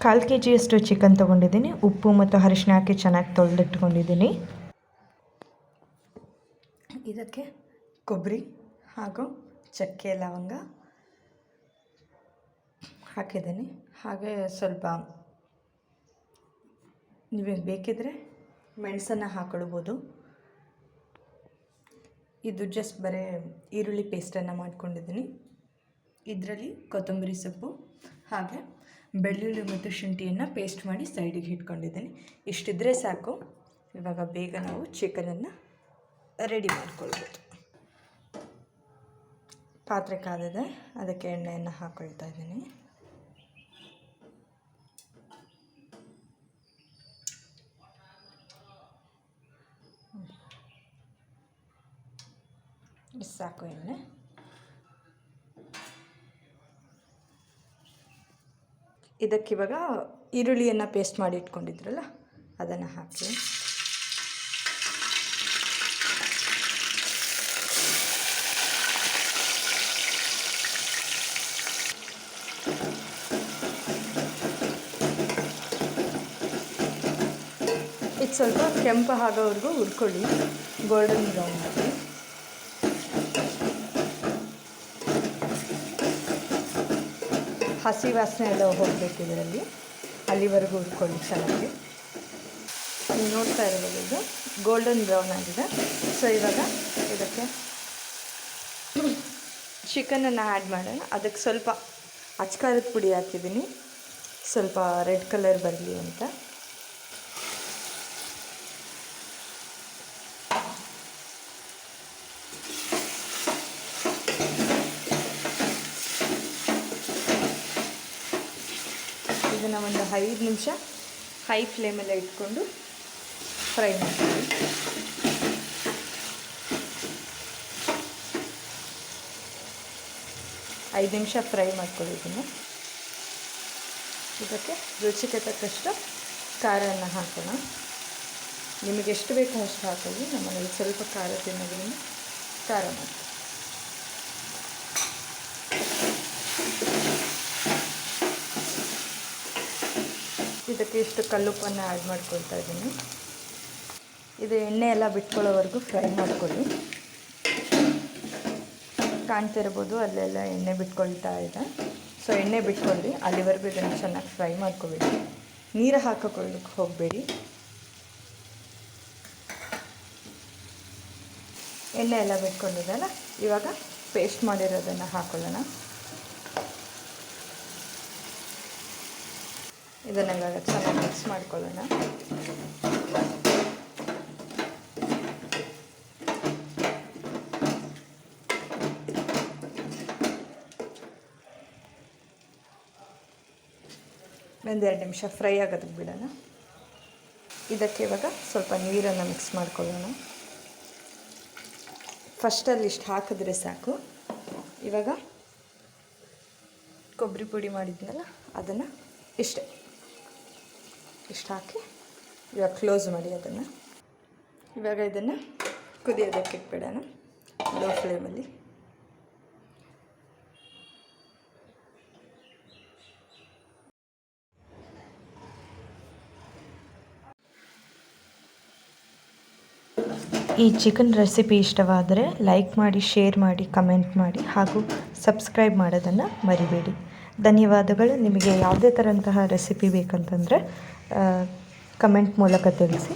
1/4 kg chicken ತೊಗೊಂಡಿದ್ದೀನಿ. ಉಪ್ಪು ಮತ್ತು ಅರಿಶಿನ ಹಾಕಿ ಚೆನ್ನಾಗಿ ತೊಳೆದಿಟ್ಕೊಂಡಿದ್ದೀನಿ. ಇದಕ್ಕೆ ಕೊಬ್ಬರಿ ಹಾಗೂ ಚಕ್ಕೆ ಲವಂಗ ಹಾಕಿದ್ದೀನಿ. ಹಾಗೆ ಸ್ವಲ್ಪ ನೀವು ಬೇಕಿದ್ರೆ ಮೆಣಸನ್ನು ಹಾಕೊಳ್ಬೋದು. ಇದು ಜಸ್ಟ್ ಬರೀ ಈರುಳ್ಳಿ ಪೇಸ್ಟನ್ನು ಮಾಡ್ಕೊಂಡಿದ್ದೀನಿ. ಇದರಲ್ಲಿ ಕೊತ್ತಂಬರಿ ಸೊಪ್ಪು ಹಾಗೆ ಬೆಳ್ಳುಳ್ಳಿ ಮತ್ತು ಶುಂಠಿಯನ್ನು ಪೇಸ್ಟ್ ಮಾಡಿ ಸೈಡಿಗೆ ಇಟ್ಕೊಂಡಿದ್ದೀನಿ. ಇಷ್ಟಿದ್ರೆ ಸಾಕು. ಇವಾಗ ಬೇಗ ನಾವು ಚಿಕನನ್ನು ರೆಡಿ ಮಾಡ್ಕೊಳ್ಬೋದು. ಪಾತ್ರೆ ಕಾದಿದೆ, ಅದಕ್ಕೆ ಎಣ್ಣೆಯನ್ನು ಹಾಕ್ಕೊಳ್ತಾ ಇದ್ದೀನಿ. ಸಾಕು ಎಣ್ಣೆ. ಇದಕ್ಕಿವಾಗ ಈರುಳ್ಳಿಯನ್ನು ಪೇಸ್ಟ್ ಮಾಡಿ ಇಟ್ಕೊಂಡಿದ್ರಲ್ಲ ಅದನ್ನು ಹಾಕಿ ಇದು ಸ್ವಲ್ಪ ಕೆಂಪು ಆಗೋವರೆಗೂ ಹುರ್ಕೊಳ್ಳಿ, ಗೋಲ್ಡನ್ ಬ್ರೌನ್ ಆಗಿ. ಹಸಿ ವಾಸನೆ ಎಲ್ಲ ಹೋಗಬೇಕು ಇದರಲ್ಲಿ, ಅಲ್ಲಿವರೆಗೂ ಹುರ್ಕೊಳ್ಳಿ ಚೆನ್ನಾಗಿ. ನೀವು ನೋಡ್ತಾ ಇರೋದು ಇದು ಗೋಲ್ಡನ್ ಬ್ರೌನ್ ಆಗಿದೆ. ಸೊ ಇವಾಗ ಇದಕ್ಕೆ ಚಿಕನನ್ನು ಆ್ಯಡ್ ಮಾಡೋಣ. ಅದಕ್ಕೆ ಸ್ವಲ್ಪ ಅಚ್ಕಾರದ ಪುಡಿ ಹಾಕಿದ್ದೀನಿ, ಸ್ವಲ್ಪ ರೆಡ್ ಕಲರ್ ಬರಲಿ ಅಂತ. ಇದನ್ನು ಒಂದು 5 ನಿಮಿಷ ಹೈ ಫ್ಲೇಮಲ್ಲೇ ಇಟ್ಕೊಂಡು ಫ್ರೈ ಮಾಡ್ತೀವಿ. ಐದು ನಿಮಿಷ ಫ್ರೈ ಮಾಡ್ಕೊಂಡಿದ್ದೀನಿ. ಇದಕ್ಕೆ ರುಚಿಗೆ ತಕ್ಕಷ್ಟು ಖಾರವನ್ನು ಹಾಕೋಣ. ನಿಮಗೆ ಎಷ್ಟು ಬೇಕೋ ಅಷ್ಟು ಹಾಕೊಳ್ಳಿ. ನಮ್ಮನೇಲಿ ಸ್ವಲ್ಪ ಖಾರ ತಿನ್ನೋದ್ರಿಂದ ಖಾರ ಮಾಡ್ತೀವಿ. ಇದಕ್ಕೆ ಇಷ್ಟು ಕಲ್ಲುಪ್ಪನ್ನು ಆ್ಯಡ್ ಮಾಡ್ಕೊಳ್ತಾ ಇದ್ದೀನಿ. ಇದು ಎಣ್ಣೆ ಎಲ್ಲ ಬಿಟ್ಕೊಳ್ಳೋವರೆಗೂ ಫ್ರೈ ಮಾಡ್ಕೊಳ್ಳಿ. ಕಾಣ್ತಿರ್ಬೋದು ಅಲ್ಲೆಲ್ಲ ಎಣ್ಣೆ ಬಿಟ್ಕೊಳ್ತಾ ಇದೆ. ಸೊ ಎಣ್ಣೆ ಬಿಟ್ಕೊಳ್ಳಿ, ಅಲ್ಲಿವರೆಗೂ ಇದನ್ನು ಚೆನ್ನಾಗಿ ಫ್ರೈ ಮಾಡ್ಕೊಬೇಡಿ. ನೀರು ಹಾಕಿಕೊಳ್ಳಕ್ಕೆ ಹೋಗಬೇಡಿ. ಎಣ್ಣೆ ಎಲ್ಲ ಬಿಟ್ಕೊಂಡಿದ್ದಲ್ಲ, ಇವಾಗ ಪೇಸ್ಟ್ ಮಾಡಿರೋದನ್ನು ಹಾಕೊಳ್ಳೋಣ. ಇದನ್ನು ಇವಾಗ ಚೆನ್ನಾಗಿ ಮಿಕ್ಸ್ ಮಾಡ್ಕೊಳ್ಳೋಣ. ಒಂದೆರಡು ನಿಮಿಷ ಫ್ರೈ ಆಗೋದಕ್ಕೆ ಬಿಡೋಣ. ಇದಕ್ಕೆ ಇವಾಗ ಸ್ವಲ್ಪ ನೀರನ್ನು ಮಿಕ್ಸ್ ಮಾಡ್ಕೊಳ್ಳೋಣ. ಫಸ್ಟಲ್ಲಿ ಇಷ್ಟು ಹಾಕಿದ್ರೆ ಸಾಕು. ಇವಾಗ ಕೊಬ್ಬರಿ ಪುಡಿ ಮಾಡಿದ್ನಲ್ಲ ಅದನ್ನು ಇಷ್ಟು ಹಾಕಿ ಇವಾಗ ಕ್ಲೋಸ್ ಮಾಡಿ ಅದನ್ನು. ಇವಾಗ ಇದನ್ನು ಕುದಿಯೋದಕ್ಕೆ ಇಟ್ಬಿಡೋಣ ಲೋ ಫ್ಲೇಮಲ್ಲಿ. ಈ ಚಿಕನ್ ರೆಸಿಪಿ ಇಷ್ಟವಾದರೆ ಲೈಕ್ ಮಾಡಿ, ಶೇರ್ ಮಾಡಿ, ಕಮೆಂಟ್ ಮಾಡಿ ಹಾಗೂ ಸಬ್ಸ್ಕ್ರೈಬ್ ಮಾಡೋದನ್ನು ಮರಿಬೇಡಿ. ಧನ್ಯವಾದಗಳು. ನಿಮಗೆ ಯಾವುದೇ ಥರಂತಹ ರೆಸಿಪಿ ಬೇಕಂತಂದರೆ ಕಮೆಂಟ್ ಮೂಲಕ ತಿಳಿಸಿ.